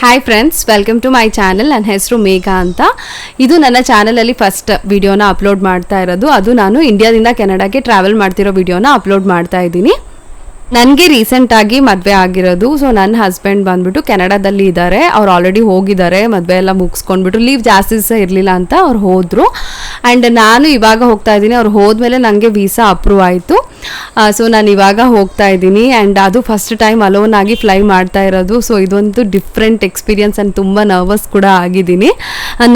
Hi friends, welcome to my channel. ನನ್ನ ಹೆಸರು ಮೇಘಾ ಅಂತ. ಇದು ನನ್ನ ಚಾನಲಲ್ಲಿ ಫಸ್ಟ್ ವಿಡಿಯೋನ ಅಪ್ಲೋಡ್ ಮಾಡ್ತಾ ಇರೋದು. ಅದು ನಾನು ಇಂಡಿಯಾದಿಂದ ಕೆನಡಾಗೆ ಟ್ರಾವೆಲ್ ಮಾಡ್ತಿರೋ ವಿಡಿಯೋನ ಅಪ್ಲೋಡ್ ಮಾಡ್ತಾ ಇದ್ದೀನಿ. ನನಗೆ ರೀಸೆಂಟಾಗಿ ಮದುವೆ ಆಗಿರೋದು. ಸೊ ನನ್ನ ಹಸ್ಬೆಂಡ್ ಬಂದ್ಬಿಟ್ಟು ಕೆನಡಾದಲ್ಲಿ ಇದ್ದಾರೆ. ಅವ್ರು ಆಲ್ರೆಡಿ ಹೋಗಿದ್ದಾರೆ, ಮದುವೆ ಎಲ್ಲ ಮುಗಿಸ್ಕೊಂಡ್ಬಿಟ್ಟು. ಲೀವ್ ಜಾಸ್ತಿ ದಿವಸ ಇರಲಿಲ್ಲ ಅಂತ ಅವ್ರು ಹೋದರು. ಆ್ಯಂಡ್ ನಾನು ಇವಾಗ ಹೋಗ್ತಾ ಇದ್ದೀನಿ. ಅವ್ರು ಹೋದ್ಮೇಲೆ ನನಗೆ ವೀಸಾ ಅಪ್ರೂವ್ ಆಯಿತು. ಸೊ ನಾನು ಇವಾಗ ಹೋಗ್ತಾ ಇದ್ದೀನಿ. ಆ್ಯಂಡ್ ಅದು ಫಸ್ಟ್ ಟೈಮ್ ಅಲೋನ್ ಆಗಿ ಫ್ಲೈ ಮಾಡ್ತಾ ಇರೋದು. ಸೊ ಇದೊಂದು ಡಿಫ್ರೆಂಟ್ ಎಕ್ಸ್ಪೀರಿಯನ್ಸ್. ಆ್ಯಂಡ್ ತುಂಬ ನರ್ವಸ್ ಕೂಡ ಆಗಿದ್ದೀನಿ.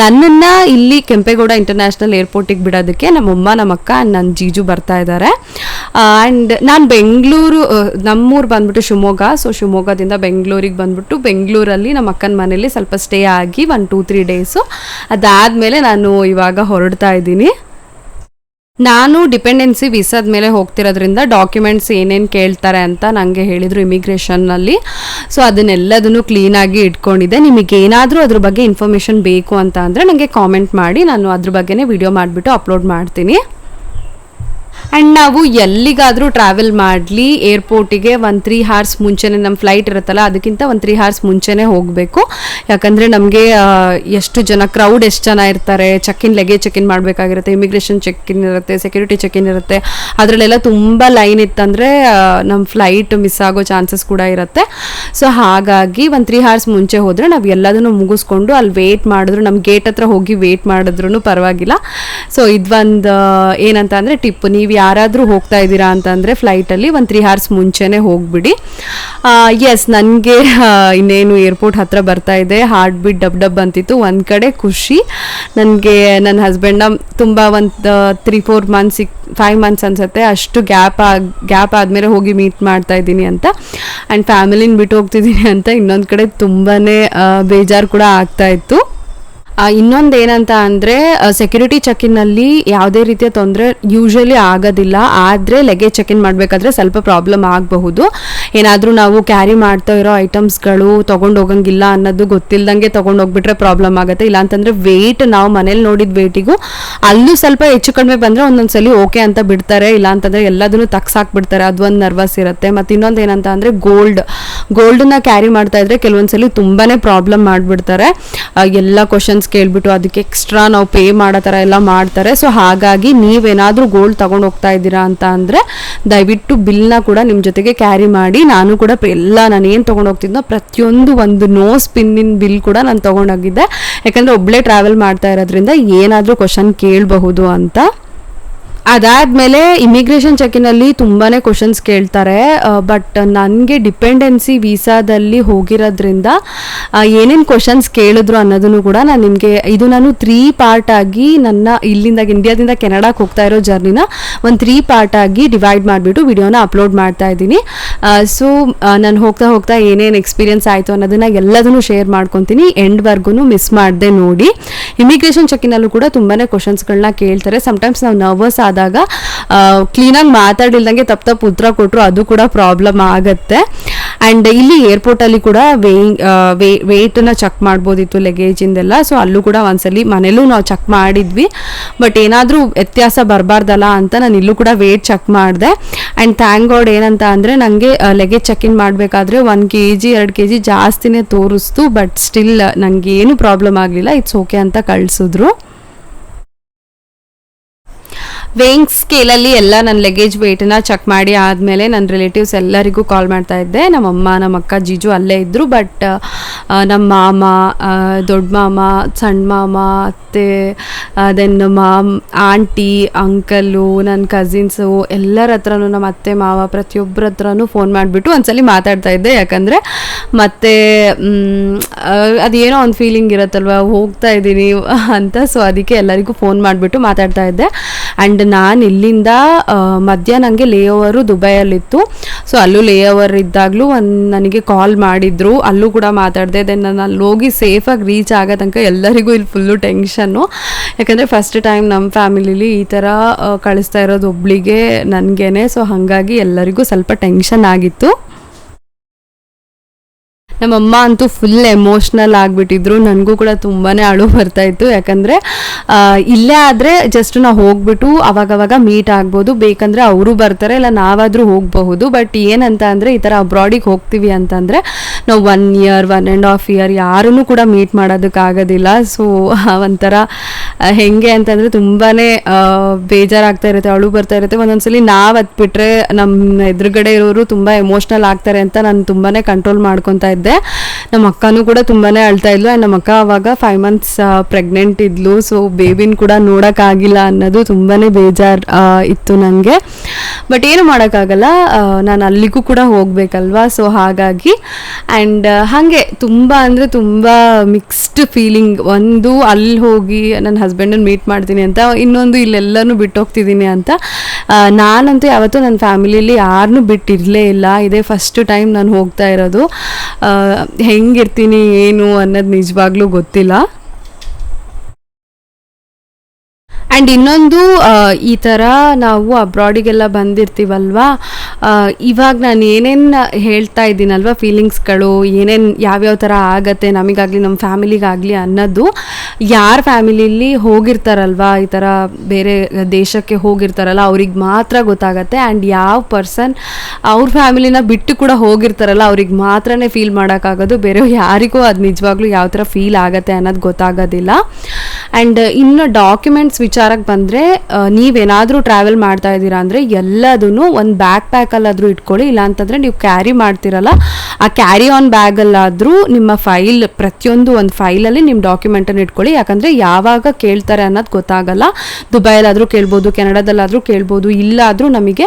ನನ್ನನ್ನು ಇಲ್ಲಿ ಕೆಂಪೇಗೌಡ ಇಂಟರ್ನ್ಯಾಷನಲ್ ಏರ್ಪೋರ್ಟಿಗೆ ಬಿಡೋದಕ್ಕೆ ನಮ್ಮಮ್ಮ, ನಮ್ಮ ಅಕ್ಕ ಆ್ಯಂಡ್ ನನ್ನ ಜೀಜು ಬರ್ತಾ ಇದ್ದಾರೆ. ಆ್ಯಂಡ್ ನಾನು ಬೆಂಗಳೂರು, ನಮ್ಮೂರು ಬಂದ್ಬಿಟ್ಟು ಶಿವಮೊಗ್ಗ. ಸೊ ಶಿವಮೊಗ್ಗದಿಂದ ಬೆಂಗಳೂರಿಗೆ ಬಂದ್ಬಿಟ್ಟು ಬೆಂಗಳೂರಲ್ಲಿ ನಮ್ಮ ಅಕ್ಕನ ಮನೇಲಿ ಸ್ವಲ್ಪ ಸ್ಟೇ ಆಗಿ 1-2-3 ಡೇಸು. ಅದಾದಮೇಲೆ ನಾನು ಇವಾಗ ಹೊರಡ್ತಾ ಇದ್ದೀನಿ. ನಾನು ಡಿಪೆಂಡೆನ್ಸಿ ವೀಸಾದ ಮೇಲೆ ಹೋಗ್ತಿರೋದ್ರಿಂದ ಡಾಕ್ಯುಮೆಂಟ್ಸ್ ಏನೇನು ಕೇಳ್ತಾರೆ ಅಂತ ನನಗೆ ಹೇಳಿದರು ಇಮಿಗ್ರೇಷನ್ನಲ್ಲಿ. ಸೊ ಅದನ್ನೆಲ್ಲದನ್ನು ಕ್ಲೀನಾಗಿ ಇಟ್ಕೊಂಡಿದ್ದೆ. ನಿಮಗೇನಾದರೂ ಅದ್ರ ಬಗ್ಗೆ ಇನ್ಫಾರ್ಮೇಷನ್ ಬೇಕು ಅಂತ ಅಂದರೆ ನನಗೆ ಕಾಮೆಂಟ್ ಮಾಡಿ, ನಾನು ಅದ್ರ ಬಗ್ಗೆನೇ ವಿಡಿಯೋ ಮಾಡಿಬಿಟ್ಟು ಅಪ್ಲೋಡ್ ಮಾಡ್ತೀನಿ. ಆ್ಯಂಡ್ ನಾವು ಎಲ್ಲಿಗಾದರೂ ಟ್ರಾವೆಲ್ ಮಾಡಲಿ ಏರ್ಪೋರ್ಟಿಗೆ 1-3 hours ಮುಂಚೆನೇ, ನಮ್ಮ ಫ್ಲೈಟ್ ಇರುತ್ತಲ್ಲ ಅದಕ್ಕಿಂತ 1-3 hours ಮುಂಚೆನೇ ಹೋಗಬೇಕು. ಯಾಕಂದರೆ ನಮಗೆ ಎಷ್ಟು ಜನ ಇರ್ತಾರೆ, ಲಗೇಜ್ ಚೆಕ್ ಇನ್ ಮಾಡಬೇಕಾಗಿರುತ್ತೆ, ಇಮಿಗ್ರೇಷನ್ ಚೆಕ್ ಇನ್ ಇರುತ್ತೆ, ಸೆಕ್ಯೂರಿಟಿ ಚೆಕ್ ಇನ್ ಇರುತ್ತೆ. ಅದರಲ್ಲೆಲ್ಲ ತುಂಬ ಲೈನ್ ಇತ್ತಂದರೆ ನಮ್ಮ ಫ್ಲೈಟ್ ಮಿಸ್ ಆಗೋ ಚಾನ್ಸಸ್ ಕೂಡ ಇರುತ್ತೆ. ಸೊ ಹಾಗಾಗಿ 1-3 hours ಮುಂಚೆ ಹೋದರೆ ನಾವು ಎಲ್ಲದನ್ನು ಮುಗಿಸ್ಕೊಂಡು ಅಲ್ಲಿ ವೇಟ್ ಮಾಡಿದ್ರು, ನಮ್ಮ ಗೇಟ್ ಹತ್ರ ಹೋಗಿ ವೇಟ್ ಮಾಡಿದ್ರೂ ಪರವಾಗಿಲ್ಲ. ಸೊ ಇದೊಂದು ಏನಂತ ಅಂದರೆ ಟಿಪ್, ನೀವು ಯಾರಾದರೂ ಹೋಗ್ತಾ ಇದ್ದೀರಾ ಅಂತಂದರೆ ಫ್ಲೈಟಲ್ಲಿ 1-3 hours ಮುಂಚೆನೇ ಹೋಗಿಬಿಡಿ. ಎಸ್, ನನಗೆ ಇನ್ನೇನು ಏರ್ಪೋರ್ಟ್ ಹತ್ರ ಬರ್ತಾ ಇದೆ. ಹಾರ್ಟ್ ಬೀಟ್ ಡಬ್ ಅಂತಿತ್ತು. ಒಂದು ಕಡೆ ಖುಷಿ, ನನಗೆ ನನ್ನ ಹಸ್ಬೆಂಡ್ನ ತುಂಬ ಒಂದು 3-4 months 5 months ಅನಿಸುತ್ತೆ ಅಷ್ಟು ಗ್ಯಾಪ್ ಆದಮೇಲೆ ಹೋಗಿ ಮೀಟ್ ಮಾಡ್ತಾ ಇದ್ದೀನಿ ಅಂತ. ಆ್ಯಂಡ್ ಫ್ಯಾಮಿಲಿನ ಬಿಟ್ಟು ಹೋಗ್ತಿದ್ದೀನಿ ಅಂತ ಇನ್ನೊಂದು ಕಡೆ ತುಂಬಾ ಬೇಜಾರು ಕೂಡ ಆಗ್ತಾಯಿತ್ತು. ಇನ್ನೊಂದು ಏನಂತ ಅಂದರೆ ಸೆಕ್ಯೂರಿಟಿ ಚೆಕ್-ಇನ್ನಲ್ಲಿ ಯಾವುದೇ ರೀತಿಯ ತೊಂದರೆ ಯೂಶ್ವಲಿ ಆಗೋದಿಲ್ಲ. ಆದರೆ ಲಗೇಜ್ ಚೆಕ್-ಇನ್ ಮಾಡಬೇಕಾದ್ರೆ ಸ್ವಲ್ಪ ಪ್ರಾಬ್ಲಮ್ ಆಗಬಹುದು. ಏನಾದರೂ ನಾವು ಕ್ಯಾರಿ ಮಾಡ್ತಾ ಇರೋ ಐಟಮ್ಸ್ಗಳು ತೊಗೊಂಡು ಹೋಗಂಗಿಲ್ಲ ಅನ್ನೋದು ಗೊತ್ತಿಲ್ಲದಂಗೆ ತೊಗೊಂಡು ಹೋಗ್ಬಿಟ್ರೆ ಪ್ರಾಬ್ಲಮ್ ಆಗುತ್ತೆ. ಇಲ್ಲಾಂತಂದರೆ ವೆಯ್ಟ್, ನಾವು ಮನೇಲಿ ನೋಡಿದ ವೆಯ್ಟಿಗೂ ಅಲ್ಲೂ ಸ್ವಲ್ಪ ಹೆಚ್ಚು ಕಡಿಮೆ ಬಂದರೆ ಒಂದೊಂದ್ಸಲಿ ಓಕೆ ಅಂತ ಬಿಡ್ತಾರೆ, ಇಲ್ಲಾಂತಂದರೆ ಎಲ್ಲದನ್ನು ತಗ್ಸಾಕ್ಬಿಡ್ತಾರೆ. ಅದೊಂದು ನರ್ವಸ್ ಇರುತ್ತೆ. ಮತ್ತು ಇನ್ನೊಂದು ಏನಂತ ಅಂದರೆ ಗೋಲ್ಡನ್ನ ಕ್ಯಾರಿ ಮಾಡ್ತಾ ಇದ್ರೆ ಕೆಲವೊಂದ್ಸಲಿ ತುಂಬಾ ಪ್ರಾಬ್ಲಮ್ ಮಾಡಿಬಿಡ್ತಾರೆ. ಎಲ್ಲ ಕ್ವಶನ್ಸ್ ಕೇಳ್ಬಿಟ್ಟು ಅದಕ್ಕೆ ಎಕ್ಸ್ಟ್ರಾ ನಾವು ಪೇ ಮಾಡೋ ಥರ ಎಲ್ಲ ಮಾಡ್ತಾರೆ. ಸೊ ಹಾಗಾಗಿ ನೀವೇನಾದರೂ ಗೋಲ್ಡ್ ತೊಗೊಂಡು ಹೋಗ್ತಾ ಇದ್ದೀರಾ ಅಂತ ಅಂದರೆ ದಯವಿಟ್ಟು ಬಿಲ್ನ ಕೂಡ ನಿಮ್ಮ ಜೊತೆಗೆ ಕ್ಯಾರಿ ಮಾಡಿ. ನಾನು ಕೂಡ ನಾನು ಏನು ತೊಗೊಂಡು ಹೋಗ್ತಿದ್ನೋ ಪ್ರತಿಯೊಂದು ಒಂದು ನೋ ಸ್ಪಿನ್ನಿನ ಬಿಲ್ ಕೂಡ ನಾನು ತೊಗೊಂಡೋಗಿದ್ದೆ. ಯಾಕಂದರೆ ಒಬ್ಬಳೇ ಟ್ರಾವೆಲ್ ಮಾಡ್ತಾ ಇರೋದ್ರಿಂದ ಏನಾದರೂ ಕ್ವಶನ್ ಕೇಳಬಹುದು ಅಂತ. ಅದಾದಮೇಲೆ ಇಮಿಗ್ರೇಷನ್ ಚೆಕ್-ಇನ್ನಲ್ಲಿ ತುಂಬಾ ಕ್ವಶನ್ಸ್ ಕೇಳ್ತಾರೆ. ಬಟ್ ನನಗೆ ಡಿಪೆಂಡೆನ್ಸಿ ವೀಸಾದಲ್ಲಿ ಹೋಗಿರೋದ್ರಿಂದ ಏನೇನು ಕ್ವಶನ್ಸ್ ಕೇಳಿದ್ರು ಅನ್ನೋದನ್ನು ಕೂಡ ನಾನು ನಿಮಗೆ, ಇದು ನಾನು 3 part ಆಗಿ ನನ್ನ ಇಂಡಿಯಾದಿಂದ ಕೆನಡಾಕ್ಕೆ ಹೋಗ್ತಾ ಇರೋ ಜರ್ನಿನ ಒಂದು 3 part ಆಗಿ ಡಿವೈಡ್ ಮಾಡಿಬಿಟ್ಟು ವಿಡಿಯೋನ ಅಪ್ಲೋಡ್ ಮಾಡ್ತಾ ಇದ್ದೀನಿ. ಸೊ ನಾನು ಹೋಗ್ತಾ ಏನೇನು ಎಕ್ಸ್ಪೀರಿಯನ್ಸ್ ಆಯಿತು ಅನ್ನೋದನ್ನು ಎಲ್ಲದನ್ನು ಶೇರ್ ಮಾಡ್ಕೊತೀನಿ. ಎಂಡ್ವರೆಗೂ ಮಿಸ್ ಮಾಡದೆ ನೋಡಿ. ಇಮಿಗ್ರೇಷನ್ ಚೆಕ್-ಇನ್ನಲ್ಲೂ ಕೂಡ ತುಂಬಾ ಕ್ವಶನ್ಸ್ಗಳನ್ನ ಕೇಳ್ತಾರೆ. ಸಮಟೈಮ್ಸ್ ನಾವು ನರ್ವಸ್ ಆದಾಗ ಕ್ಲೀನಾಗಿ ಮಾತಾಡಿಲ್ದಂಗೆ ತಪ್ಪು ಉತ್ತರ ಕೊಟ್ಟರು ಅದು ಕೂಡ ಪ್ರಾಬ್ಲಮ್ ಆಗುತ್ತೆ. ಆ್ಯಂಡ್ ಇಲ್ಲಿ ಏರ್ಪೋರ್ಟಲ್ಲಿ ಕೂಡ ವೆಯ್ಟನ್ನ ಚೆಕ್ ಮಾಡ್ಬೋದಿತ್ತು ಲಗೇಜಿಂದೆಲ್ಲ. ಸೊ ಅಲ್ಲೂ ಕೂಡ ಒಂದ್ಸಲಿ ಮನೇಲೂ ನಾವು ಚೆಕ್ ಮಾಡಿದ್ವಿ. ಬಟ್ ಏನಾದರೂ ವ್ಯತ್ಯಾಸ ಬರಬಾರ್ದಲ್ಲ ಅಂತ ನಾನು ಇಲ್ಲೂ ಕೂಡ ವೆಯ್ಟ್ ಚೆಕ್ ಮಾಡಿದೆ. ಆ್ಯಂಡ್ ಥ್ಯಾಂಕ್ ಗಾಡ್ ಏನಂತ ಅಂದರೆ ನನಗೆ ಲಗೇಜ್ ಚೆಕ್ ಇನ್ ಮಾಡಬೇಕಾದ್ರೆ 1 kg 2 kg ಜಾಸ್ತಿನೇ ತೋರಿಸ್ತು. ಬಟ್ ಸ್ಟಿಲ್ ನನಗೆ ಏನು ಪ್ರಾಬ್ಲಮ್ ಆಗಲಿಲ್ಲ, ಇಟ್ಸ್ ಓಕೆ ಅಂತ ಕಳಿಸಿದ್ರು. ವೇಯಿಂಗ್ ಸ್ಕೇಲಲ್ಲಿ ಎಲ್ಲ ನನ್ನ ಲಗೇಜ್ ವೆಯ್ಟನ್ನ ಚೆಕ್ ಮಾಡಿ ಆದಮೇಲೆ ನನ್ನ ರಿಲೇಟಿವ್ಸ್ ಎಲ್ಲರಿಗೂ ಕಾಲ್ ಮಾಡ್ತಾ ಇದ್ದೆ. ನಮ್ಮಮ್ಮ, ನಮ್ಮ ಅಕ್ಕ, ಜೀಜು ಅಲ್ಲೇ ಇದ್ದರು. ಬಟ್ ನಮ್ಮ ಮಾಮ, ದೊಡ್ಡ ಮಾಮ, ಸಣ್ಣ ಮಾಮ, ಅತ್ತೆ, ದೆನ್ ಆಂಟಿ, ಅಂಕಲು, ನನ್ನ ಕಸಿನ್ಸು ಎಲ್ಲರ ಹತ್ರನೂ, ನಮ್ಮ ಅತ್ತೆ ಮಾವ ಪ್ರತಿಯೊಬ್ಬರ ಹತ್ರನೂ ಫೋನ್ ಮಾಡಿಬಿಟ್ಟು ಒಂದ್ಸಲಿ ಮಾತಾಡ್ತಾ ಇದ್ದೆ. ಯಾಕಂದರೆ ಮತ್ತೆ ಅದೇನೋ ಒಂದು ಫೀಲಿಂಗ್ ಇರುತ್ತಲ್ವ, ಹೋಗ್ತಾ ಇದ್ದೀನಿ ಅಂತ. ಸೊ ಅದಕ್ಕೆ ಎಲ್ಲರಿಗೂ ಫೋನ್ ಮಾಡಿಬಿಟ್ಟು ಮಾತಾಡ್ತಾ ಇದ್ದೆ. ಆ್ಯಂಡ್ ನಾನು ಇಲ್ಲಿಂದ ಮಧ್ಯ ನನಗೆ ಲೇಓವರು ದುಬೈಯಲ್ಲಿತ್ತು. ಸೊ ಅಲ್ಲೂ ಲೇಓವರ್ ಇದ್ದಾಗಲೂ ನನಗೆ ಕಾಲ್ ಮಾಡಿದ್ರು, ಅಲ್ಲೂ ಕೂಡ ಮಾತಾಡಿದೆ. ದೆನ್ ನಾನು ಅಲ್ಲಿ ಹೋಗಿ ಸೇಫಾಗಿ ರೀಚ್ ಆಗೋ ತನಕ ಎಲ್ಲರಿಗೂ ಇಲ್ಲಿ ಫುಲ್ಲು ಟೆನ್ಷನ್ನು. ಯಾಕಂದರೆ ಫಸ್ಟ್ ಟೈಮ್ ನಮ್ಮ ಫ್ಯಾಮಿಲಿಲಿ ಈ ಥರ ಕಳಿಸ್ತಾ ಇರೋದು ಒಬ್ಳಿಗೆ, ನನಗೇನೆ. ಸೊ ಹಾಗಾಗಿ ಎಲ್ಲರಿಗೂ ಸ್ವಲ್ಪ ಟೆನ್ಷನ್ ಆಗಿತ್ತು. ನಮ್ಮಮ್ಮ ಅಂತೂ ಫುಲ್ ಎಮೋಷ್ನಲ್ ಆಗಿಬಿಟ್ಟಿದ್ರು. ನನಗೂ ಕೂಡ ತುಂಬಾ ಅಳು ಬರ್ತಾಯಿತ್ತು. ಯಾಕಂದರೆ ಇಲ್ಲೇ ಆದರೆ ಜಸ್ಟ್ ನಾವು ಹೋಗ್ಬಿಟ್ಟು ಅವಾಗವಾಗ ಮೀಟ್ ಆಗ್ಬೋದು, ಬೇಕಂದರೆ ಅವರು ಬರ್ತಾರೆ, ಇಲ್ಲ ನಾವಾದರೂ ಹೋಗಬಹುದು. ಬಟ್ ಏನಂತ ಅಂದರೆ ಈ ಥರ ಅಬ್ರಾಡಿಗೆ ಹೋಗ್ತೀವಿ ಅಂತಂದರೆ ನಾವು 1 ಇಯರ್ 1.5 ಇಯರ್ ಯಾರನ್ನೂ ಕೂಡ ಮೀಟ್ ಮಾಡೋದಕ್ಕಾಗೋದಿಲ್ಲ. ಸೊ ಒಂಥರ ಹೆಂಗೆ ಅಂತಂದರೆ ತುಂಬಾ ಬೇಜಾರಾಗ್ತಾ ಇರುತ್ತೆ, ಅಳು ಬರ್ತಾ ಇರುತ್ತೆ. ಒಂದೊಂದ್ಸಲಿ ನಾವು ಹತ್ಬಿಟ್ರೆ ನಮ್ಮ ಎದುರುಗಡೆ ಇರೋರು ತುಂಬ ಎಮೋಷ್ನಲ್ ಆಗ್ತಾರೆ ಅಂತ ನಾನು ತುಂಬಾ ಕಂಟ್ರೋಲ್ ಮಾಡ್ಕೊತಾ ಇದ್ದೆ. ನಮ್ಮ ಅಕ್ಕನೂ ಕೂಡ ತುಂಬಾ ಅಳ್ತಾ ಇದ್ಲು. ಆ್ಯಂಡ್ ನಮ್ಮ ಅಕ್ಕ ಅವಾಗ 5 ಮಂತ್ಸ್ ಪ್ರೆಗ್ನೆಂಟ್ ಇದ್ಲು. ಸೊ ಬೇಬಿನ ಕೂಡ ನೋಡೋಕ್ಕಾಗಿಲ್ಲ ಅನ್ನೋದು ತುಂಬಾ ಬೇಜಾರು ಇತ್ತು ನನಗೆ. ಬಟ್ ಏನು ಮಾಡೋಕ್ಕಾಗಲ್ಲ, ನಾನು ಅಲ್ಲಿಗೂ ಕೂಡ ಹೋಗಬೇಕಲ್ವಾ. ಸೊ ಹಾಗಾಗಿ ಆ್ಯಂಡ್ ಹಾಗೆ ತುಂಬ ಅಂದರೆ ತುಂಬ ಮಿಕ್ಸ್ಡ್ ಫೀಲಿಂಗ್. ಒಂದು ಅಲ್ಲಿ ಹೋಗಿ ನನ್ನ ಹಸ್ಬೆಂಡನ್ನು ಮೀಟ್ ಮಾಡ್ತೀನಿ ಅಂತ, ಇನ್ನೊಂದು ಇಲ್ಲೆಲ್ಲನೂ ಬಿಟ್ಟು ಹೋಗ್ತಿದ್ದೀನಿ ಅಂತ. ನಾನಂತೂ ಯಾವತ್ತೂ ನನ್ನ ಫ್ಯಾಮಿಲಿಯಲ್ಲಿ ಯಾರನ್ನೂ ಬಿಟ್ಟಿರಲೇ ಇಲ್ಲ. ಇದೇ ಫಸ್ಟ್ ಟೈಮ್ ನಾನು ಹೋಗ್ತಾ ಇರೋದು. ಹೆಂಗಿರ್ತೀನಿ ಏನು ಅನ್ನೋದು ನಿಜವಾಗ್ಲೂ ಗೊತ್ತಿಲ್ಲ. ಆ್ಯಂಡ್ ಇನ್ನೊಂದು ಈ ಥರ ನಾವು ಅಬ್ರಾಡಿಗೆಲ್ಲ ಬಂದಿರ್ತೀವಲ್ವಾ, ಇವಾಗ ನಾನು ಏನೇನು ಹೇಳ್ತಾ ಇದ್ದೀನಲ್ವ ಫೀಲಿಂಗ್ಸ್ಗಳು, ಏನೇನು ಯಾವ್ಯಾವ ಥರ ಆಗತ್ತೆ ನಮಗಾಗಲಿ ನಮ್ಮ ಫ್ಯಾಮಿಲಿಗಾಗಲಿ ಅನ್ನೋದು, ಯಾರ ಫ್ಯಾಮಿಲಿಯಲ್ಲಿ ಹೋಗಿರ್ತಾರಲ್ವ, ಈ ಥರ ಬೇರೆ ದೇಶಕ್ಕೆ ಹೋಗಿರ್ತಾರಲ್ಲ ಅವ್ರಿಗೆ ಮಾತ್ರ ಗೊತ್ತಾಗತ್ತೆ. ಆ್ಯಂಡ್ ಯಾವ ಪರ್ಸನ್ ಅವ್ರ ಫ್ಯಾಮಿಲಿನ ಬಿಟ್ಟು ಕೂಡ ಹೋಗಿರ್ತಾರಲ್ಲ ಅವ್ರಿಗೆ ಮಾತ್ರನೇ ಫೀಲ್ ಮಾಡೋಕ್ಕಾಗೋದು. ಬೇರೆ ಯಾರಿಗೂ ಅದು ನಿಜವಾಗ್ಲೂ ಯಾವ ಥರ ಫೀಲ್ ಆಗುತ್ತೆ ಅನ್ನೋದು ಗೊತ್ತಾಗೋದಿಲ್ಲ. ಆ್ಯಂಡ್ ಇನ್ನು ಡಾಕ್ಯುಮೆಂಟ್ಸ್ ವಿಚಾರಕ್ಕೆ ಬಂದರೆ, ನೀವೇನಾದರೂ ಟ್ರಾವೆಲ್ ಮಾಡ್ತಾ ಇದ್ದೀರಾ ಅಂದರೆ ಎಲ್ಲದೂ ಒಂದು ಬ್ಯಾಕ್ ಪ್ಯಾಕಲ್ಲಾದರೂ ಇಟ್ಕೊಳ್ಳಿ. ಇಲ್ಲಾಂತಂದರೆ ನೀವು ಕ್ಯಾರಿ ಮಾಡ್ತಿರಲ್ಲ ಆ ಕ್ಯಾರಿ ಆನ್ ಬ್ಯಾಗಲ್ಲಾದರೂ ನಿಮ್ಮ ಫೈಲ್, ಪ್ರತಿಯೊಂದು ಒಂದು ಫೈಲಲ್ಲಿ ನಿಮ್ಮ ಡಾಕ್ಯುಮೆಂಟನ್ನು ಇಟ್ಕೊಳ್ಳಿ. ಯಾಕಂದರೆ ಯಾವಾಗ ಕೇಳ್ತಾರೆ ಅನ್ನೋದು ಗೊತ್ತಾಗಲ್ಲ. ದುಬೈಲಾದರೂ ಕೇಳ್ಬೋದು, ಕೆನಡಾದಲ್ಲಾದರೂ ಕೇಳ್ಬೋದು, ಇಲ್ಲಾದರೂ ನಮಗೆ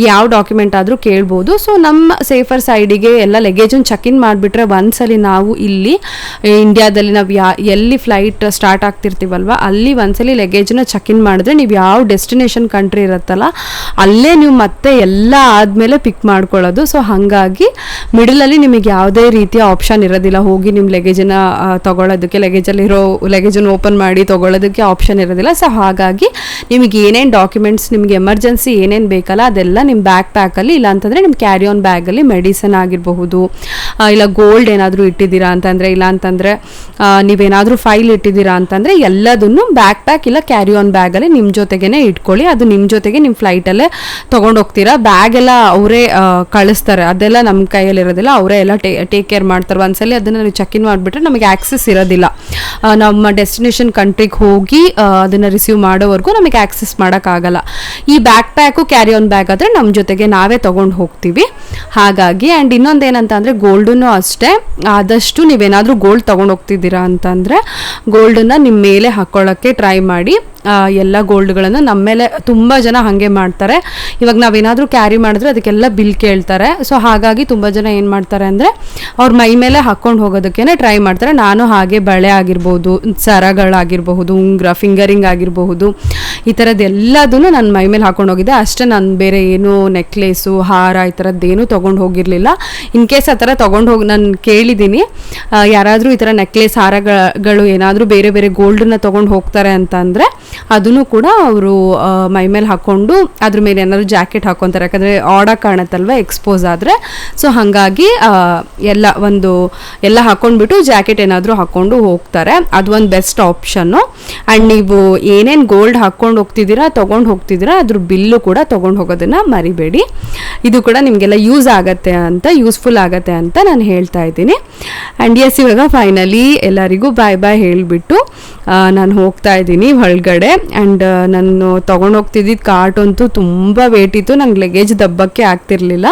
ಯಾವ ಡಾಕ್ಯುಮೆಂಟ್ ಆದರೂ ಕೇಳ್ಬೋದು. ಸೊ ನಮ್ಮ ಸೇಫರ್ ಸೈಡಿಗೆ ಎಲ್ಲ ಲಗೇಜನ್ನು ಚೆಕ್ ಇನ್ ಮಾಡಿಬಿಟ್ರೆ ಒಂದ್ಸಲಿ ನಾವು ಇಲ್ಲಿ ಇಂಡಿಯಾದಲ್ಲಿ ನಾವು ಎಲ್ಲಿ ಫ್ಲೈಟ್ ಸ್ಟಾರ್ಟ್ ಆಗ್ತಿರ್ತೀವಲ್ವ ಅಲ್ಲಿ ಒಂದ್ಸಲಿ ಲಗೇಜನ್ನ ಚೆಕ್ ಇನ್ ಮಾಡಿದ್ರೆ ನೀವು ಯಾವ ಡೆಸ್ಟಿನೇಷನ್ ಕಂಟ್ರಿ ಇರುತ್ತಲ್ಲ ಅಲ್ಲೇ ನೀವು ಮತ್ತೆ ಎಲ್ಲ ಆದಮೇಲೆ ಪಿಕ್ ಮಾಡ್ಕೊಳ್ಳೋದು. ಸೊ ಹಾಗಾಗಿ ಮಿಡಲಲ್ಲಿ ನಿಮಗೆ ಯಾವುದೇ ರೀತಿಯ ಆಪ್ಷನ್ ಇರೋದಿಲ್ಲ ಹೋಗಿ ನಿಮ್ಮ ಲಗೇಜನ್ನು ತೊಗೊಳೋದಕ್ಕೆ, ಲಗೇಜನ್ನು ಓಪನ್ ಮಾಡಿ ತೊಗೊಳೋದಕ್ಕೆ ಆಪ್ಷನ್ ಇರೋದಿಲ್ಲ. ಸೊ ಹಾಗಾಗಿ ನಿಮಗೆ ಏನೇನು ಡಾಕ್ಯುಮೆಂಟ್ಸ್, ನಿಮಗೆ ಎಮರ್ಜೆನ್ಸಿ ಏನೇನು ಬೇಕಲ್ಲ ಅದೆಲ್ಲ ನಿಮ್ಮ ಬ್ಯಾಕ್ ಪ್ಯಾಕಲ್ಲಿ, ಇಲ್ಲ ಅಂತಂದರೆ ನಿಮ್ಮ ಕ್ಯಾರಿ ಆನ್ ಬ್ಯಾಗಲ್ಲಿ ಮೆಡಿಸಿನ್ ಆಗಿರಬಹುದು, ಇಲ್ಲ ಗೋಲ್ಡ್ ಏನಾದರೂ ಇಟ್ಟಿದ್ದೀರಾ ಅಂತಂದರೆ, ಇಲ್ಲ ಅಂತಂದರೆ ನೀವೇನಾದರೂ ಫೈಲ್ ಇಟ್ಟಿದ್ದೀರಾ ಅಂತಂದರೆ ಎಲ್ಲದನ್ನು ಬ್ಯಾಕ್ ಪ್ಯಾಕ್ ಇಲ್ಲ ಕ್ಯಾರಿ ಆನ್ ಬ್ಯಾಗಲ್ಲಿ ನಿಮ್ಮ ಜೊತೆಗೇ ಇಟ್ಕೊಳ್ಳಿ. ಅದು ನಿಮ್ಮ ಜೊತೆಗೆ ನಿಮ್ಮ ಫ್ಲೈಟಲ್ಲೇ ತೊಗೊಂಡೋಗ್ತೀರಾ. ಬ್ಯಾಗ್ ಎಲ್ಲ ಅವರೇ ಕಳಿಸ್ತಾರೆ, ಅದೆಲ್ಲ ನಮ್ಮ ಕೈಯಲ್ಲಿರೋದಿಲ್ಲ, ಅವರೇ ಎಲ್ಲ ಟೇಕ್ ಕೇರ್ ಮಾಡ್ತಾರೆ. ಒಂದ್ಸಲಿ ಅದನ್ನು ನೀವು ಚೆಕ್ ಇನ್ ಮಾಡಿಬಿಟ್ರೆ ನಮಗೆ ಆ್ಯಕ್ಸೆಸ್ ಇರೋದಿಲ್ಲ. ನಮ್ಮ ಡೆಸ್ಟಿನೇಷನ್ ಕಂಟ್ರಿಗೆ ಹೋಗಿ ಅದನ್ನು ರಿಸೀವ್ ಮಾಡೋವರೆಗೂ ನಮಗೆ ಆ್ಯಕ್ಸೆಸ್ ಮಾಡೋಕ್ಕಾಗಲ್ಲ. ಈ back pack carry on bag ಆದರೆ ನಮ್ಮ ಜೊತೆಗೆ ನಾವೇ ತೊಗೊಂಡು ಹೋಗ್ತೀವಿ. ಹಾಗಾಗಿ ಆ್ಯಂಡ್ ಇನ್ನೊಂದೇನಂತ ಅಂದರೆ ಗೋಲ್ಡನ್ನು ಅಷ್ಟೇ, ಆದಷ್ಟು ನೀವೇನಾದರೂ ಗೋಲ್ಡ್ ತೊಗೊಂಡು ಹೋಗ್ತಿದ್ದೀರಾ ಅಂತಂದರೆ ಗೋಲ್ಡನ್ನು ನಿಮ್ಮ ಮೇಲೆ ಹಾಕ್ಕೊಳ್ಳೋಕ್ಕೆ ಟ್ರೈ ಮಾಡಿ. ಎಲ್ಲ ಗೋಲ್ಡ್ಗಳನ್ನು ನಮ್ಮ ಮೇಲೆ ತುಂಬ ಜನ ಹಾಗೆ ಮಾಡ್ತಾರೆ. ಇವಾಗ ನಾವೇನಾದರೂ ಕ್ಯಾರಿ ಮಾಡಿದ್ರೆ ಅದಕ್ಕೆಲ್ಲ ಬಿಲ್ ಕೇಳ್ತಾರೆ. ಸೊ ಹಾಗಾಗಿ ತುಂಬ ಜನ ಏನು ಮಾಡ್ತಾರೆ ಅಂದರೆ ಅವ್ರ ಮೈ ಮೇಲೆ ಹಾಕ್ಕೊಂಡು ಹೋಗೋದಕ್ಕೇ ಟ್ರೈ ಮಾಡ್ತಾರೆ. ನಾನು ಹಾಗೆ ಬಳೆ ಆಗಿರ್ಬೋದು, ಸರಗಳಾಗಿರಬಹುದು, ಉಂಗುರ, ಫಿಂಗರಿಂಗ್ ಆಗಿರಬಹುದು, ಈ ಥರದ್ದು ಎಲ್ಲದೂ ನನ್ನ ಮೈ ಮೇಲೆ ಹಾಕ್ಕೊಂಡು ಹೋಗಿದ್ದೆ ಅಷ್ಟೇ. ನಾನು ಬೇರೆ ಏನು ನೆಕ್ಲೇಸು, ಹಾರ ಈ ಥರದ್ದೇನೂ ತೊಗೊಂಡು ಹೋಗಿರಲಿಲ್ಲ. ಇನ್ ಕೇಸ್ ಆ ಥರ ತೊಗೊಂಡು ಹೋಗಿ ನಾನು ಕೇಳಿದ್ದೀನಿ, ಯಾರಾದರೂ ಈ ಥರ ನೆಕ್ಲೇಸ್, ಹಾರಗಳು ಏನಾದರೂ ಬೇರೆ ಬೇರೆ ಗೋಲ್ಡನ್ನ ತೊಗೊಂಡು ಹೋಗ್ತಾರೆ ಅಂತ ಅಂದರೆ ಅದನ್ನು ಕೂಡ ಅವರು ಮೈ ಮೇಲೆ ಹಾಕ್ಕೊಂಡು ಅದ್ರ ಮೇಲೆ ಏನಾದ್ರು ಜಾಕೆಟ್ ಹಾಕ್ಕೊತಾರೆ. ಯಾಕಂದರೆ ಆಡಾಗಿ ಕಾಣುತ್ತಲ್ವ ಎಕ್ಸ್ಪೋಸ್ ಆದರೆ. ಸೊ ಹಾಗಾಗಿ ಎಲ್ಲ ಹಾಕ್ಕೊಂಡ್ಬಿಟ್ಟು ಜಾಕೆಟ್ ಏನಾದರೂ ಹಾಕ್ಕೊಂಡು ಹೋಗ್ತಾರೆ. ಅದು ಒಂದು ಬೆಸ್ಟ್ ಆಪ್ಷನ್ನು. ಆ್ಯಂಡ್ ನೀವು ಏನೇನು ಗೋಲ್ಡ್ ಹಾಕ್ಕೊಂಡು ಹೋಗ್ತಿದ್ದೀರಾ, ತೊಗೊಂಡು ಹೋಗ್ತಿದ್ದೀರಾ, ಅದ್ರ ಬಿಲ್ಲು ಕೂಡ ತೊಗೊಂಡು ಹೋಗೋದನ್ನು ಮರಿಬೇಡಿ. ಇದು ಕೂಡ ನಿಮಗೆಲ್ಲ ಯೂಸ್ಫುಲ್ ಆಗತ್ತೆ ಅಂತ ನಾನು ಹೇಳ್ತಾ ಇದ್ದೀನಿ. ಆ್ಯಂಡ್ ಎಸ್, ಇವಾಗ ಫೈನಲಿ ಎಲ್ಲರಿಗೂ ಬಾಯ್ ಬಾಯ್ ಹೇಳಿಬಿಟ್ಟು ನಾನು ಹೋಗ್ತಾ ಇದ್ದೀನಿ ಒಳಗಡೆ. ಆ್ಯಂಡ್ ನಾನು ತೊಗೊಂಡು ಹೋಗ್ತಿದ್ದಿದ್ದು ಕಾರ್ಟ್ ಅಂತೂ ತುಂಬ ವೇಟ್ ಇತ್ತು, ನಂಗೆ ಲಗೇಜ್ ದಬ್ಬಕ್ಕೆ ಆಗ್ತಿರ್ಲಿಲ್ಲ.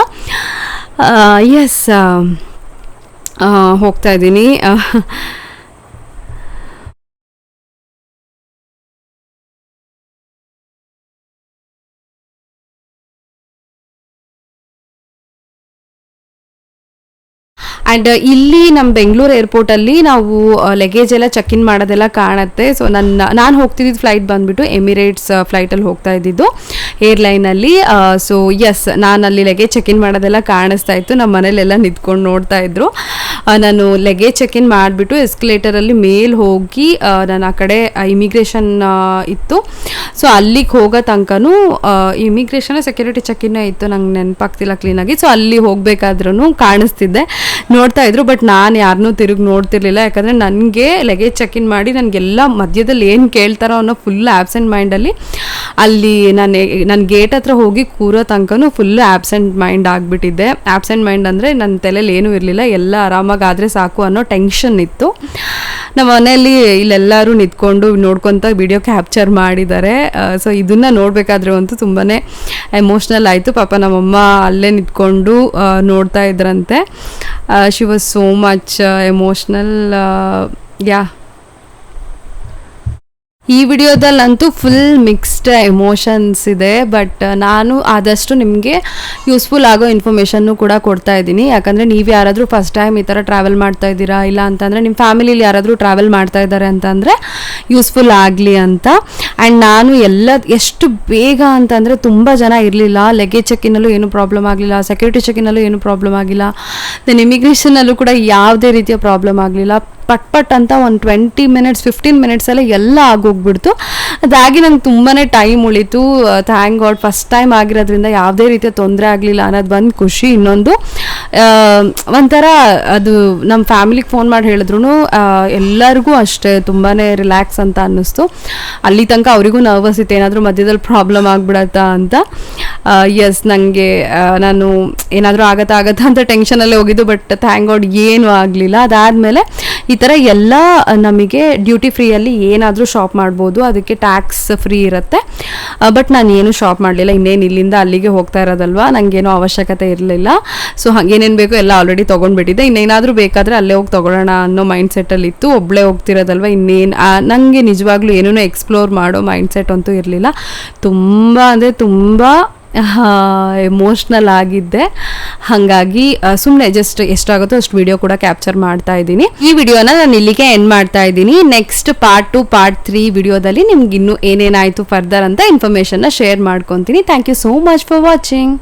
ಎಸ್, ಹೋಗ್ತಾ ಇದ್ದೀನಿ. ಆ್ಯಂಡ್ ಇಲ್ಲಿ ನಮ್ಮ ಬೆಂಗಳೂರು ಏರ್ಪೋರ್ಟಲ್ಲಿ ನಾವು ಲಗೇಜ್ ಎಲ್ಲ ಚೆಕ್ ಇನ್ ಮಾಡೋದೆಲ್ಲ ಕಾಣುತ್ತೆ. ಸೊ ನಾನು ಹೋಗ್ತಿದ್ದಿದ್ದು ಫ್ಲೈಟ್ ಬಂದುಬಿಟ್ಟು ಎಮಿರೇಟ್ಸ್ ಫ್ಲೈಟಲ್ಲಿ ಹೋಗ್ತಾ ಇದ್ದಿದ್ದು ಏರ್ಲೈನಲ್ಲಿ. ಸೊ ಎಸ್, ನಾನು ಅಲ್ಲಿ ಲಗೇಜ್ ಚೆಕ್ ಇನ್ ಮಾಡೋದೆಲ್ಲ ಕಾಣಿಸ್ತಾ ಇತ್ತು. ನಮ್ಮ ಮನೇಲೆಲ್ಲ ನಿಂತ್ಕೊಂಡು ನೋಡ್ತಾ ಇದ್ರು. ನಾನು ಲಗೇಜ್ ಚೆಕ್ ಇನ್ ಮಾಡಿಬಿಟ್ಟು ಎಸ್ಕಲೇಟರಲ್ಲಿ ಮೇಲೆ ಹೋಗಿ ನಾನು ಆ ಕಡೆ ಇಮಿಗ್ರೇಷನ್ ಇತ್ತು. ಸೊ ಅಲ್ಲಿಗೆ ಹೋಗೋ ತನಕನೂ ಇಮಿಗ್ರೇಷನ್ ಸೆಕ್ಯೂರಿಟಿ ಚೆಕ್ಕಿನೇ ಇತ್ತು, ನಂಗೆ ನೆನಪಾಗ್ತಿಲ್ಲ ಕ್ಲೀನಾಗಿ. ಸೊ ಅಲ್ಲಿ ಹೋಗಬೇಕಾದ್ರೂ ಕಾಣಿಸ್ತಿದ್ದೆ, ನೋಡ್ತಾ ಇದ್ರು. ಬಟ್ ನಾನು ಯಾರನ್ನೂ ತಿರುಗಿ ನೋಡ್ತಿರ್ಲಿಲ್ಲ, ಯಾಕಂದರೆ ನನಗೆ ಲಗೇಜ್ ಚೆಕ್ ಇನ್ ಮಾಡಿ ನನಗೆಲ್ಲ ಮಧ್ಯದಲ್ಲಿ ಏನು ಕೇಳ್ತಾರೋ ಅನ್ನೋ ಫುಲ್ ಆ್ಯಬ್ಸೆಂಟ್ ಮೈಂಡಲ್ಲಿ ಅಲ್ಲಿ ನಾನು ಗೇಟ್ ಹತ್ರ ಹೋಗಿ ಕೂರೋ ತನಕನೂ ಫುಲ್ ಆ್ಯಬ್ಸೆಂಟ್ ಮೈಂಡ್ ಆಗಿಬಿಟ್ಟಿದ್ದೆ. ಆ್ಯಬ್ಸೆಂಟ್ ಮೈಂಡ್ ಅಂದರೆ ನನ್ನ ತಲೆಯಲ್ಲಿ ಏನೂ ಇರಲಿಲ್ಲ, ಎಲ್ಲ ಆರಾಮಾಗಿ ಆದರೆ ಸಾಕು ಅನ್ನೋ ಟೆನ್ಷನ್ ಇತ್ತು. ನಮ್ಮ ಮನೆಯಲ್ಲಿ ಇಲ್ಲೆಲ್ಲರೂ ನಿಂತ್ಕೊಂಡು ನೋಡ್ಕೊತ ವಿಡಿಯೋ ಕ್ಯಾಪ್ಚರ್ ಮಾಡಿದ್ದಾರೆ. ಸೊ ಇದನ್ನು ನೋಡಬೇಕಾದ್ರೆ ಅಂತೂ ತುಂಬಾ ಎಮೋಷ್ನಲ್ ಆಯಿತು. ಪಾಪ ನಮ್ಮಮ್ಮ ಅಲ್ಲೇ ನಿಂತ್ಕೊಂಡು ನೋಡ್ತಾ ಇದ್ರಂತೆ. She was so much emotional. Yeah, ಈ ವಿಡಿಯೋದಲ್ಲಂತೂ ಫುಲ್ ಮಿಕ್ಸ್ಡ್ ಎಮೋಷನ್ಸ್ ಇದೆ. ಬಟ್ ನಾನು ಆದಷ್ಟು ನಿಮಗೆ ಯೂಸ್ಫುಲ್ ಆಗೋ ಇನ್ಫಾರ್ಮೇಷನ್ನು ಕೂಡ ಕೊಡ್ತಾ ಇದ್ದೀನಿ. ಯಾಕಂದರೆ ನೀವು ಯಾರಾದರೂ ಫಸ್ಟ್ ಟೈಮ್ ಈ ಥರ ಟ್ರಾವೆಲ್ ಮಾಡ್ತಾ ಇದ್ದೀರಾ, ಇಲ್ಲ ಅಂತಂದರೆ ನಿಮ್ಮ ಫ್ಯಾಮಿಲಿಲಿ ಯಾರಾದರೂ ಟ್ರಾವೆಲ್ ಮಾಡ್ತಾ ಇದ್ದಾರೆ ಅಂತಂದರೆ ಯೂಸ್ಫುಲ್ ಆಗಲಿ ಅಂತ. ಆ್ಯಂಡ್ ನಾನು ಎಷ್ಟು ಬೇಗ ಅಂತಂದರೆ ತುಂಬ ಜನ ಇರಲಿಲ್ಲ, ಲಗೇಜ್ ಚೆಕ್ಕಿನಲ್ಲೂ ಏನೂ ಪ್ರಾಬ್ಲಮ್ ಆಗಲಿಲ್ಲ, ಸೆಕ್ಯೂರಿಟಿ ಚೆಕ್ಕಿನಲ್ಲೂ ಏನೂ ಪ್ರಾಬ್ಲಮ್ ಆಗಿಲ್ಲ, ದೆನ್ ಇಮಿಗ್ರೇಷನಲ್ಲೂ ಕೂಡ ಯಾವುದೇ ರೀತಿಯ ಪ್ರಾಬ್ಲಮ್ ಆಗಲಿಲ್ಲ. ಪಟ್ ಅಂತ ಒಂದು 20 ಮಿನಿಟ್ಸ್ 15 ಮಿನಿಟ್ಸಲ್ಲೇ ಎಲ್ಲ ಆಗೋಗ್ಬಿಡ್ತು. ಅದಾಗಿ ನಂಗೆ ತುಂಬಾ ಟೈಮ್ ಉಳಿತು. ಥ್ಯಾಂಕ್ ಗಾಡ್, ಫಸ್ಟ್ ಟೈಮ್ ಆಗಿರೋದ್ರಿಂದ ಯಾವುದೇ ರೀತಿಯ ತೊಂದರೆ ಆಗಲಿಲ್ಲ ಅನ್ನೋದು ಬಂದು ಖುಷಿ. ಇನ್ನೊಂದು ಒಂಥರ ಅದು ನಮ್ಮ ಫ್ಯಾಮಿಲಿಗೆ ಫೋನ್ ಮಾಡಿ ಹೇಳಿದ್ರು ಎಲ್ಲರಿಗೂ ಅಷ್ಟೇ ತುಂಬಾ ರಿಲ್ಯಾಕ್ಸ್ ಅಂತ ಅನ್ನಿಸ್ತು. ಅಲ್ಲಿ ತನಕ ಅವರಿಗೂ ನರ್ವಸ್ ಇತ್ತು, ಏನಾದರೂ ಮಧ್ಯದಲ್ಲಿ ಪ್ರಾಬ್ಲಮ್ ಆಗಿಬಿಡತ್ತಾ ಅಂತ. ಎಸ್, ನನಗೆ ನಾನು ಏನಾದರೂ ಆಗತ್ತಾ ಅಂತ ಟೆನ್ಷನಲ್ಲೇ ಹೋಗಿದ್ದು. ಬಟ್ ಥ್ಯಾಂಕ್ ಗಾಡ್ ಏನೂ ಆಗಲಿಲ್ಲ. ಅದಾದಮೇಲೆ ಈ ಥರ ಎಲ್ಲ ನಮಗೆ ಡ್ಯೂಟಿ ಫ್ರೀಯಲ್ಲಿ ಏನಾದರೂ ಶಾಪ್ ಮಾಡ್ಬೋದು, ಅದಕ್ಕೆ ಟ್ಯಾಕ್ಸ್ ಫ್ರೀ ಇರುತ್ತೆ. ಬಟ್ ನಾನು ಏನು ಶಾಪ್ ಮಾಡಲಿಲ್ಲ, ಇನ್ನೇನು ಇಲ್ಲಿಂದ ಅಲ್ಲಿಗೆ ಹೋಗ್ತಾ ಇರೋದಲ್ವ, ನನಗೇನೋ ಅವಶ್ಯಕತೆ ಇರಲಿಲ್ಲ. ಸೊ ಹಾಗೇನೇನು ಬೇಕೋ ಎಲ್ಲ ಆಲ್ರೆಡಿ ತೊಗೊಂಡ್ಬಿಟ್ಟಿದ್ದೆ. ಇನ್ನೇನಾದರೂ ಬೇಕಾದರೆ ಅಲ್ಲೇ ಹೋಗಿ ತೊಗೊಳ್ಳೋಣ ಅನ್ನೋ ಮೈಂಡ್ ಸೆಟ್ಟಲ್ಲಿ ಇತ್ತು. ಒಬ್ಬಳೇ ಹೋಗ್ತಿರೋದಲ್ವ, ಇನ್ನೇನು ನನಗೆ ನಿಜವಾಗ್ಲೂ ಏನೂ ಎಕ್ಸ್ಪ್ಲೋರ್ ಮಾಡೋ ಮೈಂಡ್ ಸೆಟ್ ಅಂತೂ ಇರಲಿಲ್ಲ. ತುಂಬ ಅಂದರೆ ತುಂಬ ಎಮೋಷ್ನಲ್ ಆಗಿದ್ದೆ. ಹಾಗಾಗಿ ಸುಮ್ಮನೆ ಜಸ್ಟ್ ಎಷ್ಟಾಗುತ್ತೋ ಅಷ್ಟು ವಿಡಿಯೋ ಕೂಡ ಕ್ಯಾಪ್ಚರ್ ಮಾಡ್ತಾ ಇದ್ದೀನಿ. ಈ ವಿಡಿಯೋನ ನಾನು ಇಲ್ಲಿಗೆ ಎಂಡ್ ಮಾಡ್ತಾ ಇದ್ದೀನಿ. ನೆಕ್ಸ್ಟ್ ಪಾರ್ಟ್ 2 ಪಾರ್ಟ್ 3 ವಿಡಿಯೋದಲ್ಲಿ ನಿಮ್ಗೆ ಇನ್ನೂ ಏನೇನಾಯಿತು ಫರ್ದರ್ ಅಂತ ಇನ್ಫಾರ್ಮೇಷನ್ನ ಶೇರ್ ಮಾಡ್ಕೊತೀನಿ. Thank you so much for watching.